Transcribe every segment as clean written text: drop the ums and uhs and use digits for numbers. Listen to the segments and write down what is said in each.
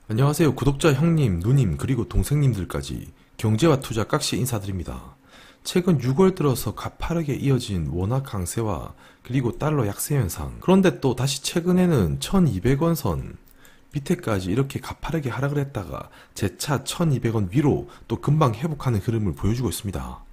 안녕하세요. 구독자 형님, 누님, 그리고 동생님들까지 경제와 투자 깍시 인사드립니다. 최근 6월 들어서 가파르게 이어진 원화 강세와 그리고 달러 약세 현상, 그런데 또 다시 최근에는 1200원 선 밑에까지 이렇게 가파르게 하락을 했다가 재차 1200원 위로 또 금방 회복하는 흐름을 보여주고 있습니다.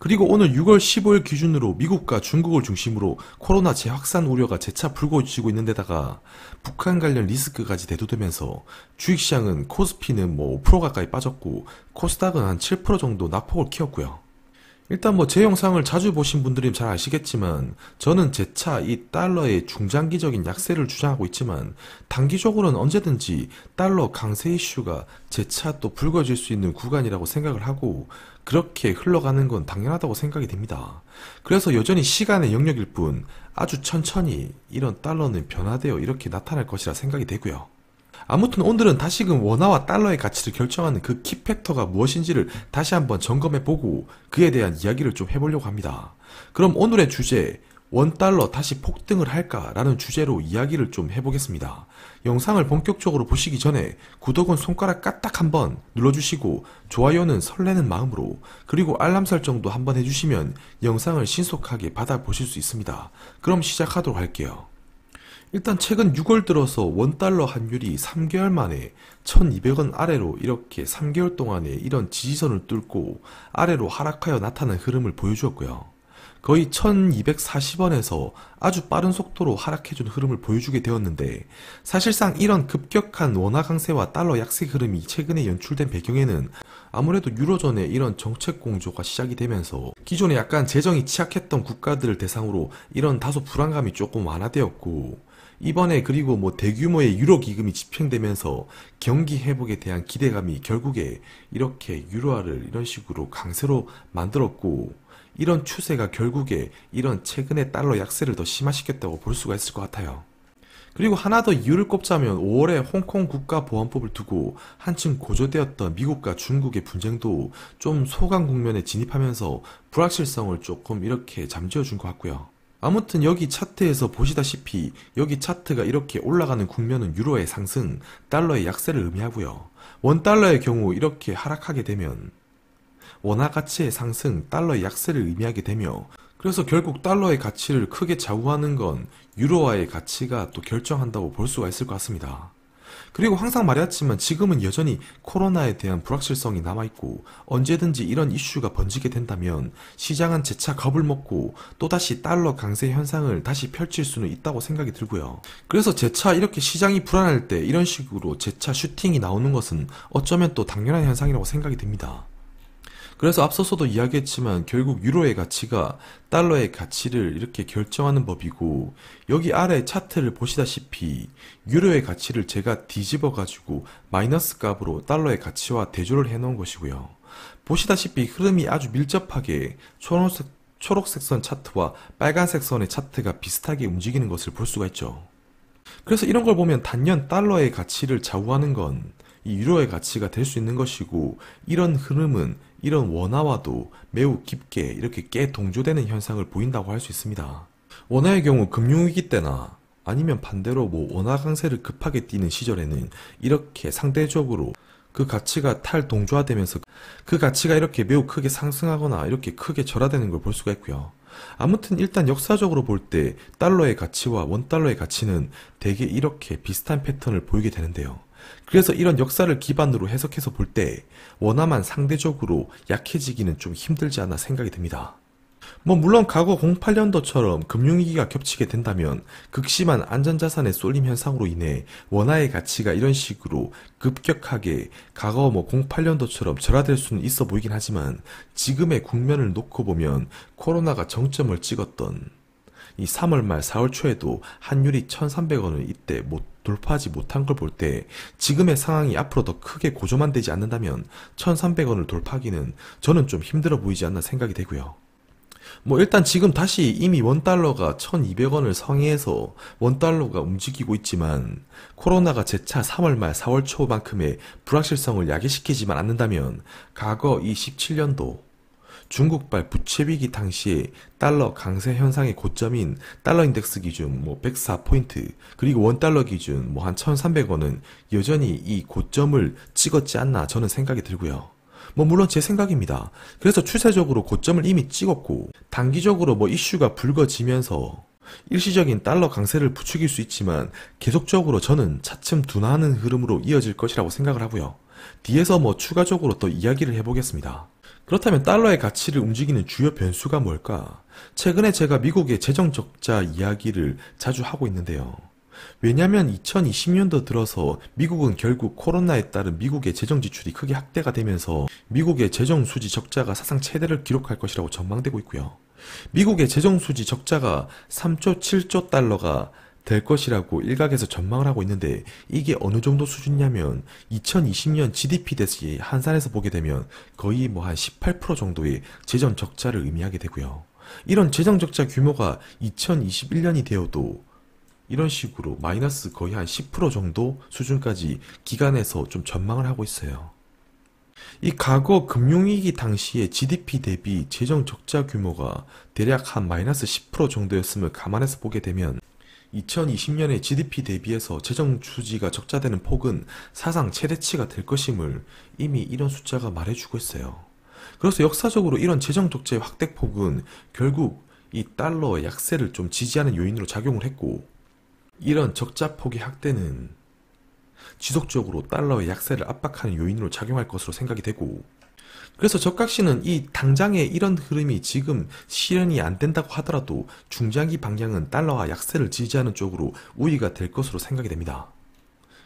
그리고 오늘 6월 15일 기준으로 미국과 중국을 중심으로 코로나 재확산 우려가 재차 불거지고 있는 데다가 북한 관련 리스크까지 대두되면서 주식시장은 코스피는 5% 가까이 빠졌고 코스닥은 한 7% 정도 낙폭을 키웠고요. 일단 제 영상을 자주 보신 분들이 잘 아시겠지만 저는 재차 이 달러의 중장기적인 약세를 주장하고 있지만 단기적으로는 언제든지 달러 강세 이슈가 재차 또 불거질 수 있는 구간이라고 생각을 하고 그렇게 흘러가는 건 당연하다고 생각이 됩니다. 그래서 여전히 시간의 영역일 뿐 아주 천천히 이런 달러는 변화되어 이렇게 나타날 것이라 생각이 되고요. 아무튼 오늘은 다시금 원화와 달러의 가치를 결정하는 그 키팩터가 무엇인지를 다시 한번 점검해보고 그에 대한 이야기를 좀 해보려고 합니다. 그럼 오늘의 주제, 원달러 다시 폭등을 할까? 라는 주제로 이야기를 좀 해보겠습니다. 영상을 본격적으로 보시기 전에 구독은 손가락 까딱 한번 눌러주시고 좋아요는 설레는 마음으로 그리고 알람 설정도 한번 해주시면 영상을 신속하게 받아보실 수 있습니다. 그럼 시작하도록 할게요. 일단 최근 6월 들어서 원달러 환율이 3개월 만에 1200원 아래로 이렇게 3개월 동안에 이런 지지선을 뚫고 아래로 하락하여 나타난 흐름을 보여주었고요. 거의 1240원에서 아주 빠른 속도로 하락해준 흐름을 보여주게 되었는데 사실상 이런 급격한 원화 강세와 달러 약세 흐름이 최근에 연출된 배경에는 아무래도 유로존의 이런 정책 공조가 시작이 되면서 기존에 약간 재정이 취약했던 국가들을 대상으로 이런 다소 불안감이 조금 완화되었고 이번에 그리고 대규모의 유로 기금이 집행되면서 경기 회복에 대한 기대감이 결국에 이렇게 유로화를 이런 식으로 강세로 만들었고 이런 추세가 결국에 이런 최근의 달러 약세를 더 심화시켰다고 볼 수가 있을 것 같아요. 그리고 하나 더 이유를 꼽자면 5월에 홍콩 국가보안법을 두고 한층 고조되었던 미국과 중국의 분쟁도 좀 소강 국면에 진입하면서 불확실성을 조금 이렇게 잠재워 준 것 같고요. 아무튼 여기 차트에서 보시다시피 여기 차트가 이렇게 올라가는 국면은 유로의 상승, 달러의 약세를 의미하고요. 원달러의 경우 이렇게 하락하게 되면 원화 가치의 상승, 달러의 약세를 의미하게 되며 그래서 결국 달러의 가치를 크게 좌우하는 건 유로화의 가치가 또 결정한다고 볼 수가 있을 것 같습니다. 그리고 항상 말해왔지만 지금은 여전히 코로나에 대한 불확실성이 남아있고 언제든지 이런 이슈가 번지게 된다면 시장은 재차 겁을 먹고 또다시 달러 강세 현상을 다시 펼칠 수는 있다고 생각이 들고요. 그래서 재차 이렇게 시장이 불안할 때 이런 식으로 재차 슈팅이 나오는 것은 어쩌면 또 당연한 현상이라고 생각이 듭니다. 그래서 앞서서도 이야기했지만 결국 유로의 가치가 달러의 가치를 이렇게 결정하는 법이고 여기 아래 차트를 보시다시피 유로의 가치를 제가 뒤집어 가지고 마이너스 값으로 달러의 가치와 대조를 해 놓은 것이고요. 보시다시피 흐름이 아주 밀접하게 초록색 선 차트와 빨간색 선의 차트가 비슷하게 움직이는 것을 볼 수가 있죠. 그래서 이런 걸 보면 단연 달러의 가치를 좌우하는 건 이 유로의 가치가 될 수 있는 것이고 이런 흐름은 이런 원화와도 매우 깊게 이렇게 깨 동조되는 현상을 보인다고 할 수 있습니다. 원화의 경우 금융위기 때나 아니면 반대로 원화 강세를 급하게 띄는 시절에는 이렇게 상대적으로 그 가치가 탈동조화되면서 그 가치가 이렇게 매우 크게 상승하거나 이렇게 크게 절하되는 걸 볼 수가 있고요. 아무튼 일단 역사적으로 볼 때 달러의 가치와 원달러의 가치는 대개 이렇게 비슷한 패턴을 보이게 되는데요. 그래서 이런 역사를 기반으로 해석해서 볼 때 원화만 상대적으로 약해지기는 좀 힘들지 않나 생각이 듭니다. 물론 과거 08년도처럼 금융위기가 겹치게 된다면 극심한 안전자산의 쏠림 현상으로 인해 원화의 가치가 이런 식으로 급격하게 과거 08년도처럼 절하될 수는 있어 보이긴 하지만 지금의 국면을 놓고 보면 코로나가 정점을 찍었던 이 3월 말 4월 초에도 환율이 1300원을 이때 돌파하지 못한 걸 볼 때 지금의 상황이 앞으로 더 크게 고조만 되지 않는다면 1300원을 돌파하기는 저는 좀 힘들어 보이지 않나 생각이 되고요. 일단 지금 다시 이미 원달러가 1200원을 상회해서 원달러가 움직이고 있지만 코로나가 재차 3월 말 4월 초만큼의 불확실성을 야기시키지만 않는다면 과거 이 17년도 중국발 부채 위기 당시에 달러 강세 현상의 고점인 달러 인덱스 기준 104포인트, 그리고 원달러 기준 한 1,300원은 여전히 이 고점을 찍었지 않나 저는 생각이 들고요. 물론 제 생각입니다. 그래서 추세적으로 고점을 이미 찍었고, 단기적으로 이슈가 불거지면서 일시적인 달러 강세를 부추길 수 있지만, 계속적으로 저는 차츰 둔화하는 흐름으로 이어질 것이라고 생각을 하고요. 뒤에서 추가적으로 더 이야기를 해보겠습니다. 그렇다면 달러의 가치를 움직이는 주요 변수가 뭘까? 최근에 제가 미국의 재정 적자 이야기를 자주 하고 있는데요. 왜냐면 2020년도 들어서 미국은 결국 코로나에 따른 미국의 재정 지출이 크게 확대가 되면서 미국의 재정 수지 적자가 사상 최대를 기록할 것이라고 전망되고 있고요. 미국의 재정 수지 적자가 3조 7조 달러가 될 것이라고 일각에서 전망을 하고 있는데, 이게 어느 정도 수준이냐면 2020년 GDP 대비 환산해서 보게 되면 거의 한 18% 정도의 재정 적자를 의미하게 되고요. 이런 재정 적자 규모가 2021년이 되어도 이런 식으로 마이너스 거의 한 10% 정도 수준까지 기관에서 좀 전망을 하고 있어요. 이 과거 금융위기 당시에 GDP 대비 재정 적자 규모가 대략 한 마이너스 10% 정도였음을 감안해서 보게 되면 2020년에 GDP 대비해서 재정 수지가 적자되는 폭은 사상 최대치가 될 것임을 이미 이런 숫자가 말해주고 있어요. 그래서 역사적으로 이런 재정 적자의 확대폭은 결국 이 달러의 약세를 좀 지지하는 요인으로 작용을 했고, 이런 적자폭의 확대는 지속적으로 달러의 약세를 압박하는 요인으로 작용할 것으로 생각이 되고, 그래서 저각시는 이 당장의 이런 흐름이 지금 실현이 안 된다고 하더라도 중장기 방향은 달러와 약세를 지지하는 쪽으로 우위가 될 것으로 생각이 됩니다.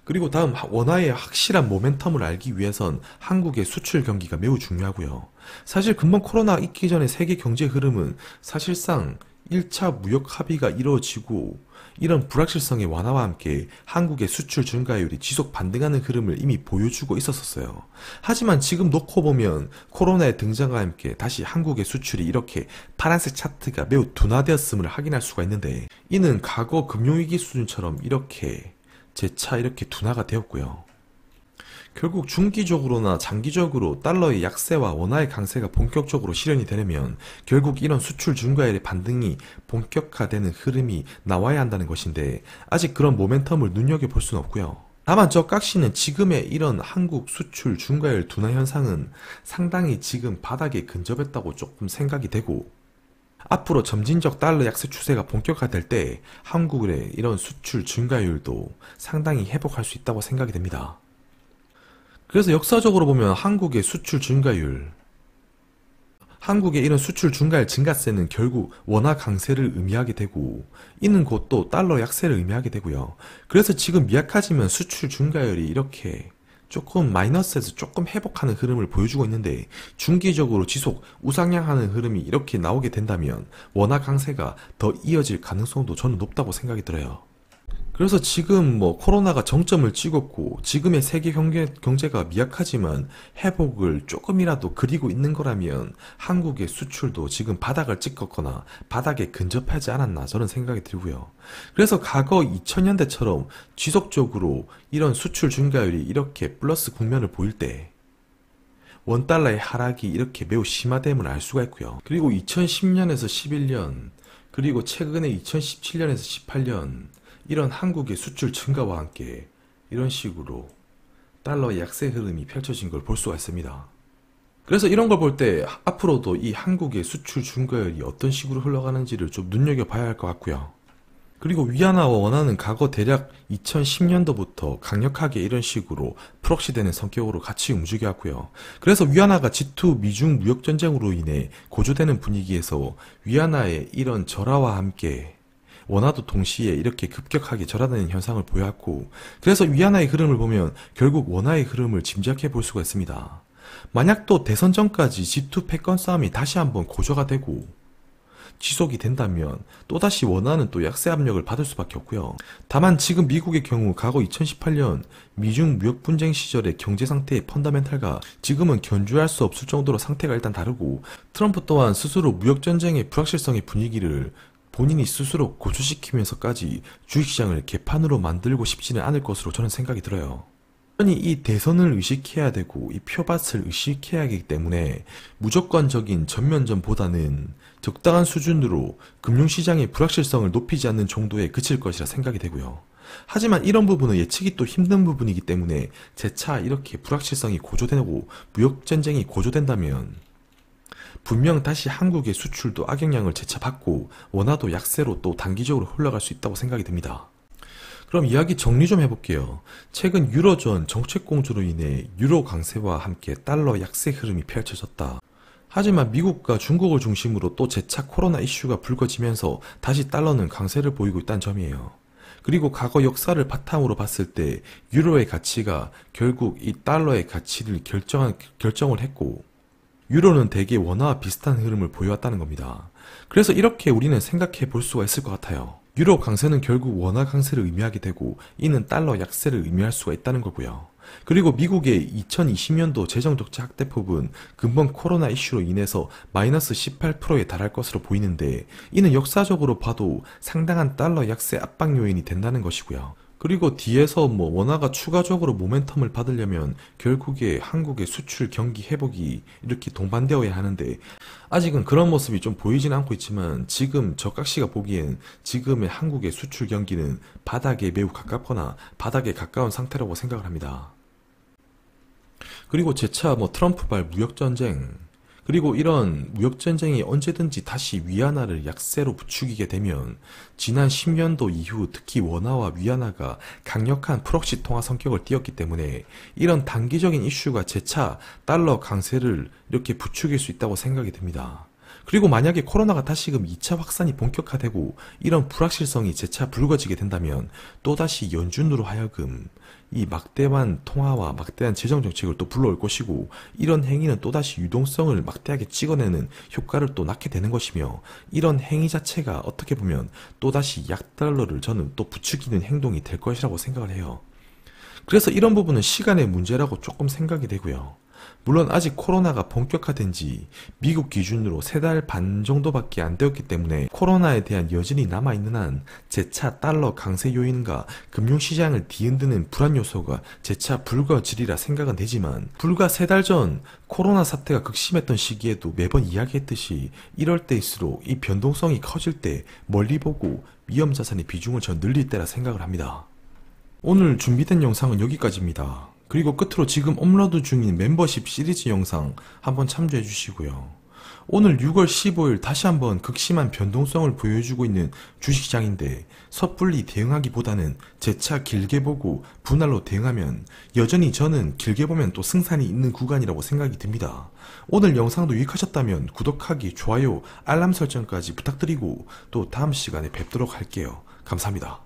그리고 다음, 원화의 확실한 모멘텀을 알기 위해선 한국의 수출 경기가 매우 중요하고요. 사실 근본 코로나 있기 전에 세계 경제 흐름은 사실상 1차 무역 합의가 이루어지고 이런 불확실성의 완화와 함께 한국의 수출 증가율이 지속 반등하는 흐름을 이미 보여주고 있었어요. 하지만 지금 놓고 보면 코로나의 등장과 함께 다시 한국의 수출이 이렇게 파란색 차트가 매우 둔화되었음을 확인할 수가 있는데, 이는 과거 금융위기 수준처럼 이렇게 재차 이렇게 둔화가 되었고요. 결국 중기적으로나 장기적으로 달러의 약세와 원화의 강세가 본격적으로 실현이 되려면 결국 이런 수출 증가율의 반등이 본격화되는 흐름이 나와야 한다는 것인데, 아직 그런 모멘텀을 눈여겨볼 수는 없고요. 다만 저 깍시는 지금의 이런 한국 수출 증가율 둔화 현상은 상당히 지금 바닥에 근접했다고 조금 생각이 되고, 앞으로 점진적 달러 약세 추세가 본격화될 때 한국의 이런 수출 증가율도 상당히 회복할 수 있다고 생각이 됩니다. 그래서 역사적으로 보면 한국의 수출 증가율, 한국의 이런 수출 증가율 증가세는 결국 원화 강세를 의미하게 되고, 이는 곧 또 달러 약세를 의미하게 되고요. 그래서 지금 미약하지만 수출 증가율이 이렇게 조금 마이너스에서 조금 회복하는 흐름을 보여주고 있는데, 중기적으로 지속 우상향하는 흐름이 이렇게 나오게 된다면 원화 강세가 더 이어질 가능성도 저는 높다고 생각이 들어요. 그래서 지금 코로나가 정점을 찍었고 지금의 세계 경제가 미약하지만 회복을 조금이라도 그리고 있는 거라면 한국의 수출도 지금 바닥을 찍었거나 바닥에 근접하지 않았나 저는 생각이 들고요. 그래서 과거 2000년대처럼 지속적으로 이런 수출 증가율이 이렇게 플러스 국면을 보일 때 원달러의 하락이 이렇게 매우 심화됨을 알 수가 있고요. 그리고 2010년에서 11년, 그리고 최근에 2017년에서 18년 이런 한국의 수출 증가와 함께 이런 식으로 달러의 약세 흐름이 펼쳐진 걸 볼 수가 있습니다. 그래서 이런 걸 볼 때 앞으로도 이 한국의 수출 증가율이 어떤 식으로 흘러가는지를 좀 눈여겨봐야 할 것 같고요. 그리고 위안화와 원화는 과거 대략 2010년도부터 강력하게 이런 식으로 프록시되는 성격으로 같이 움직여왔고요. 그래서 위안화가 G2 미중 무역전쟁으로 인해 고조되는 분위기에서 위안화의 이런 절하와 함께 원화도 동시에 이렇게 급격하게 절하되는 현상을 보여왔고, 그래서 위안화의 흐름을 보면 결국 원화의 흐름을 짐작해 볼 수가 있습니다. 만약 또 대선 전까지 G2 패권 싸움이 다시 한번 고조가 되고 지속이 된다면 또다시 원화는 또 약세 압력을 받을 수밖에 없고요. 다만 지금 미국의 경우 과거 2018년 미중 무역 분쟁 시절의 경제 상태의 펀더멘탈과 지금은 견주할 수 없을 정도로 상태가 일단 다르고, 트럼프 또한 스스로 무역 전쟁의 불확실성의 분위기를 본인이 스스로 고조시키면서까지 주식시장을 개판으로 만들고 싶지는 않을 것으로 저는 생각이 들어요. 여전히 이 대선을 의식해야 되고 이 표밭을 의식해야 하기 때문에 무조건적인 전면전보다는 적당한 수준으로 금융시장의 불확실성을 높이지 않는 정도에 그칠 것이라 생각이 되고요. 하지만 이런 부분은 예측이 또 힘든 부분이기 때문에 재차 이렇게 불확실성이 고조되고 무역전쟁이 고조된다면 분명 다시 한국의 수출도 악영향을 재차 받고 원화도 약세로 또 단기적으로 흘러갈 수 있다고 생각이 듭니다. 그럼 이야기 정리 좀 해볼게요. 최근 유로존 정책 공조로 인해 유로 강세와 함께 달러 약세 흐름이 펼쳐졌다. 하지만 미국과 중국을 중심으로 또 재차 코로나 이슈가 불거지면서 다시 달러는 강세를 보이고 있다는 점이에요. 그리고 과거 역사를 바탕으로 봤을 때 유로의 가치가 결국 이 달러의 가치를 결정을 했고 유로는 대개 원화와 비슷한 흐름을 보여왔다는 겁니다. 그래서 이렇게 우리는 생각해 볼 수가 있을 것 같아요. 유로 강세는 결국 원화 강세를 의미하게 되고 이는 달러 약세를 의미할 수가 있다는 거고요. 그리고 미국의 2020년도 재정적자 확대폭은 근본 코로나 이슈로 인해서 마이너스 18%에 달할 것으로 보이는데 이는 역사적으로 봐도 상당한 달러 약세 압박 요인이 된다는 것이고요. 그리고 뒤에서 원화가 추가적으로 모멘텀을 받으려면 결국에 한국의 수출 경기 회복이 이렇게 동반되어야 하는데 아직은 그런 모습이 좀 보이진 않고 있지만 지금 저각시가 보기엔 지금의 한국의 수출 경기는 바닥에 매우 가깝거나 바닥에 가까운 상태라고 생각을 합니다. 그리고 재차 트럼프발 무역전쟁 그리고 이런 무역전쟁이 언제든지 다시 위안화를 약세로 부추기게 되면 지난 10년도 이후 특히 원화와 위안화가 강력한 프록시 통화 성격을 띠었기 때문에 이런 단기적인 이슈가 재차 달러 강세를 이렇게 부추길 수 있다고 생각이 듭니다. 그리고 만약에 코로나가 다시금 2차 확산이 본격화되고 이런 불확실성이 재차 불거지게 된다면 또다시 연준으로 하여금 이 막대한 통화와 막대한 재정정책을 또 불러올 것이고 이런 행위는 또다시 유동성을 막대하게 찍어내는 효과를 또 낳게 되는 것이며 이런 행위 자체가 어떻게 보면 또다시 약달러를 저는 또 부추기는 행동이 될 것이라고 생각을 해요. 그래서 이런 부분은 시간의 문제라고 조금 생각이 되고요. 물론 아직 코로나가 본격화된 지 미국 기준으로 3달 반 정도밖에 안 되었기 때문에 코로나에 대한 여진이 남아있는 한 재차 달러 강세 요인과 금융시장을 뒤흔드는 불안 요소가 재차 불거지리라 생각은 되지만 불과 3달 전 코로나 사태가 극심했던 시기에도 매번 이야기했듯이 이럴 때일수록 이 변동성이 커질 때 멀리 보고 위험자산의 비중을 전 늘릴 때라 생각을 합니다. 오늘 준비된 영상은 여기까지입니다. 그리고 끝으로 지금 업로드 중인 멤버십 시리즈 영상 한번 참조해 주시고요. 오늘 6월 15일 다시 한번 극심한 변동성을 보여주고 있는 주식시장인데 섣불리 대응하기보다는 재차 길게 보고 분할로 대응하면 여전히 저는 길게 보면 또 승산이 있는 구간이라고 생각이 듭니다. 오늘 영상도 유익하셨다면 구독하기, 좋아요, 알람 설정까지 부탁드리고 또 다음 시간에 뵙도록 할게요. 감사합니다.